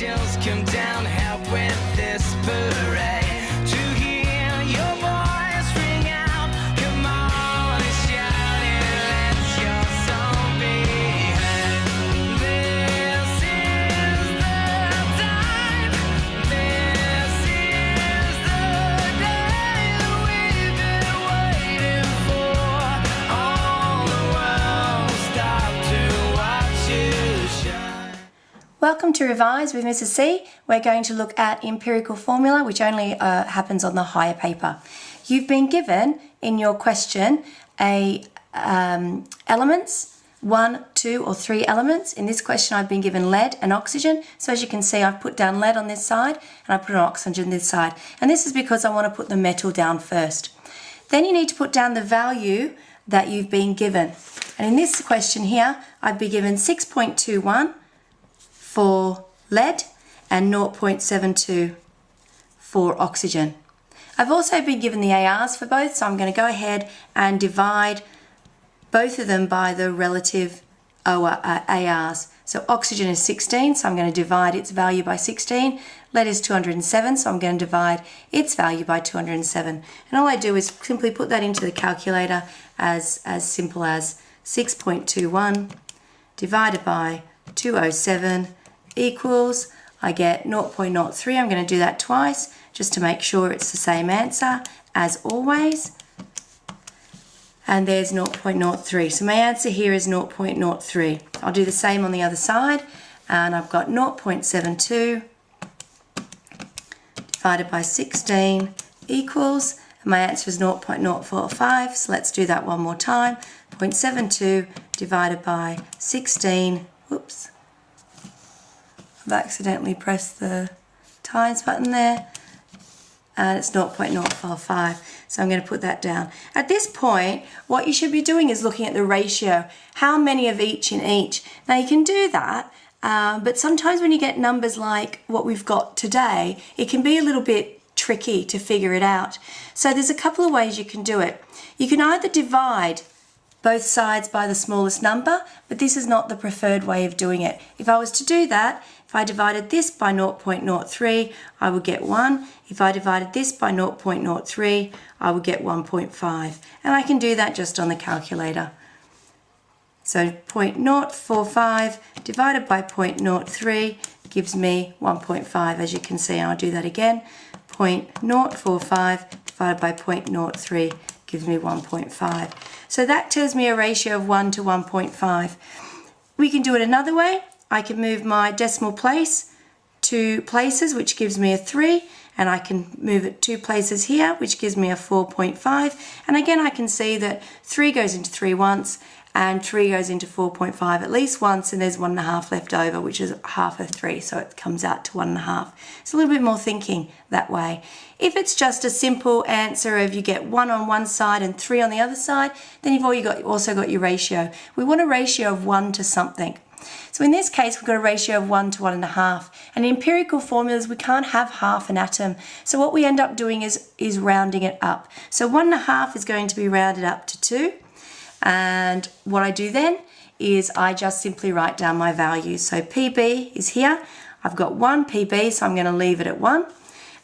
angels come down, help with this parade. To hear your voice ring out, come on and shout it, let your soul be heard. This is the time, this is the day that we've been waiting for. All the world stop to watch you shine. Welcome to Revise with Mrs. C. We're going to look at empirical formula, which only happens on the higher paper. You've been given in your question elements, 1, 2 or 3 elements. In this question I've been given lead and oxygen. So as you can see, I've put down lead on this side and I put an oxygen on this side. And this is because I want to put the metal down first. Then you need to put down the value that you've been given. And in this question here, I've been given 6.21 for lead and 0.72 for oxygen. I've also been given the ARs for both, so I'm going to go ahead and divide both of them by the relative ARs. So oxygen is 16, so I'm going to divide its value by 16. Lead is 207, so I'm going to divide its value by 207. And all I do is simply put that into the calculator as simple as 6.21 divided by 207 equals, I get 0.03. I'm going to do that twice just to make sure it's the same answer as always. And there's 0.03. So my answer here is 0.03. I'll do the same on the other side. And I've got 0.72 divided by 16 equals, and my answer is 0.045. So let's do that one more time. 0.72 divided by 16. Whoops. I've accidentally pressed the times button there. And it's 0.045. So I'm going to put that down. At this point, what you should be doing is looking at the ratio. How many of each in each? Now you can do that, but sometimes when you get numbers like what we've got today, it can be a little bit tricky to figure it out. So there's a couple of ways you can do it. You can either divide both sides by the smallest number, but this is not the preferred way of doing it. If I was to do that, if I divided this by 0.03, I would get 1. If I divided this by 0.03, I would get 1.5. And I can do that just on the calculator. So 0.045 divided by 0.03 gives me 1.5. As you can see, I'll do that again. 0.045 divided by 0.03 gives me 1.5. So that tells me a ratio of 1 to 1.5. We can do it another way. I can move my decimal place 2 places, which gives me a 3, and I can move it 2 places here, which gives me a 4.5. And again, I can see that 3 goes into 3 once, and 3 goes into 4.5 at least once, and there's 1.5 left over, which is half of 3, so it comes out to 1.5. It's a little bit more thinking that way. If it's just a simple answer of you get 1 on one side and 3 on the other side, then you've also got your ratio. We want a ratio of 1 to something. So in this case, we've got a ratio of 1 to 1.5. And in empirical formulas, we can't have half an atom. So what we end up doing is rounding it up. So 1.5 is going to be rounded up to 2. And what I do then is I just simply write down my values. So PB is here. I've got 1 PB, so I'm going to leave it at 1.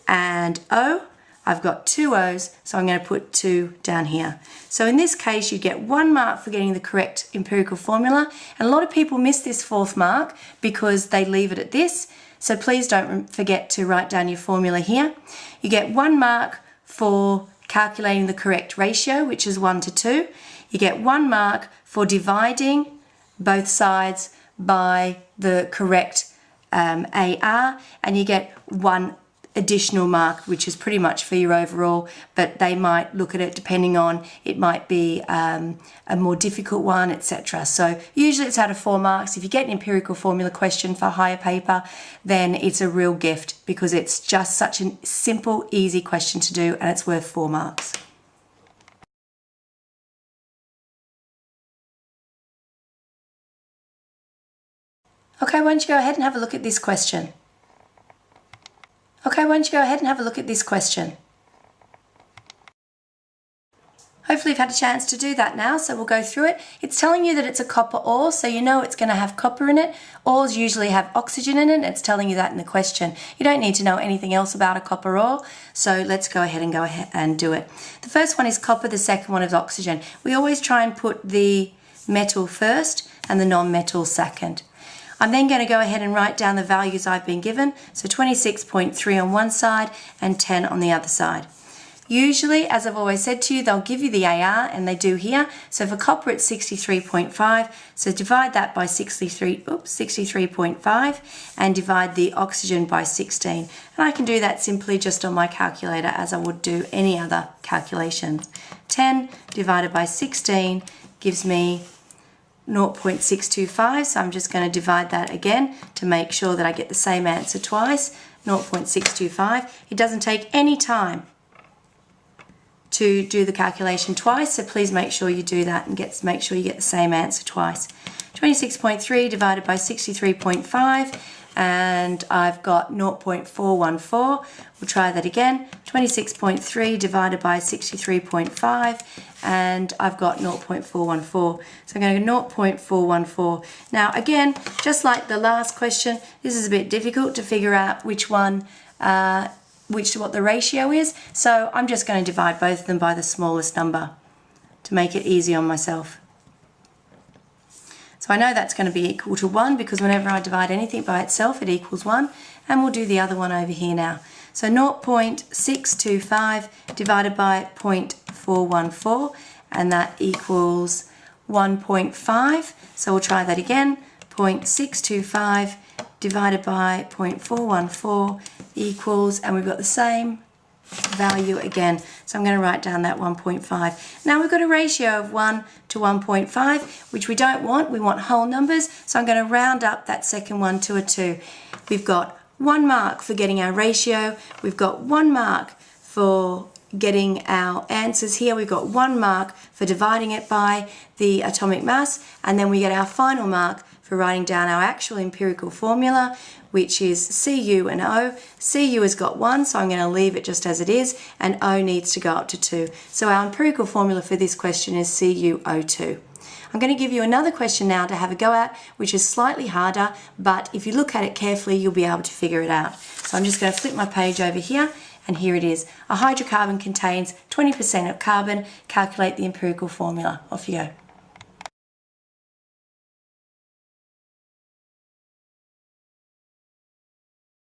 And O, I've got 2 O's, so I'm going to put 2 down here. So in this case, you get 1 mark for getting the correct empirical formula. And a lot of people miss this 4th mark because they leave it at this. So please don't forget to write down your formula here. You get 1 mark for calculating the correct ratio, which is 1 to 2. You get 1 mark for dividing both sides by the correct AR, and you get 1 additional mark, which is pretty much for your overall, but they might look at it depending on, it might be a more difficult one, etc. So usually it's out of 4 marks. If you get an empirical formula question for higher paper, then it's a real gift because it's just such a simple, easy question to do, and it's worth 4 marks. Okay, why don't you go ahead and have a look at this question? Okay, Hopefully you've had a chance to do that now, so we'll go through it. It's telling you that it's a copper ore, so you know it's going to have copper in it. Ores usually have oxygen in it. It's telling you that in the question. You don't need to know anything else about a copper ore, so let's go ahead and do it. The first one is copper, the second one is oxygen. We always try and put the metal first and the non-metal second. I'm then going to go ahead and write down the values I've been given, so 26.3 on one side and 10 on the other side. Usually, as I've always said to you, they'll give you the AR, and they do here. So for copper, it's 63.5. So divide that by 63.5 and divide the oxygen by 16. And I can do that simply just on my calculator as I would do any other calculations. 10 divided by 16 gives me 0.625. So I'm just going to divide that again to make sure that I get the same answer twice. 0.625. It doesn't take any time to do the calculation twice, so please make sure you do that and make sure you get the same answer twice. 26.3 divided by 63.5, and I've got 0.414. We'll try that again. 26.3 divided by 63.5, and I've got 0.414. So I'm going to go 0.414. Now again, just like the last question, this is a bit difficult to figure out which one what the ratio is, so I'm just going to divide both of them by the smallest number to make it easy on myself. So I know that's going to be equal to 1 because whenever I divide anything by itself it equals 1, and we'll do the other one over here now. So 0.625 divided by 0.414, and that equals 1.5. So we'll try that again. 0.625 divided by 0.414 equals, and we've got the same value again. So I'm going to write down that 1.5. Now we've got a ratio of 1 to 1.5, which we don't want. We want whole numbers. So I'm going to round up that second one to a 2. We've got 1 mark for getting our ratio. We've got 1 mark for getting our answers here. We've got 1 mark for dividing it by the atomic mass, and then we get our final mark for writing down our actual empirical formula, which is Cu and O. Cu has got 1, so I'm going to leave it just as it is, and O needs to go up to 2. So our empirical formula for this question is CuO2. I'm going to give you another question now to have a go at, which is slightly harder, but if you look at it carefully, you'll be able to figure it out. So I'm just going to flip my page over here, and here it is. A hydrocarbon contains 20% of carbon. Calculate the empirical formula. Off you go.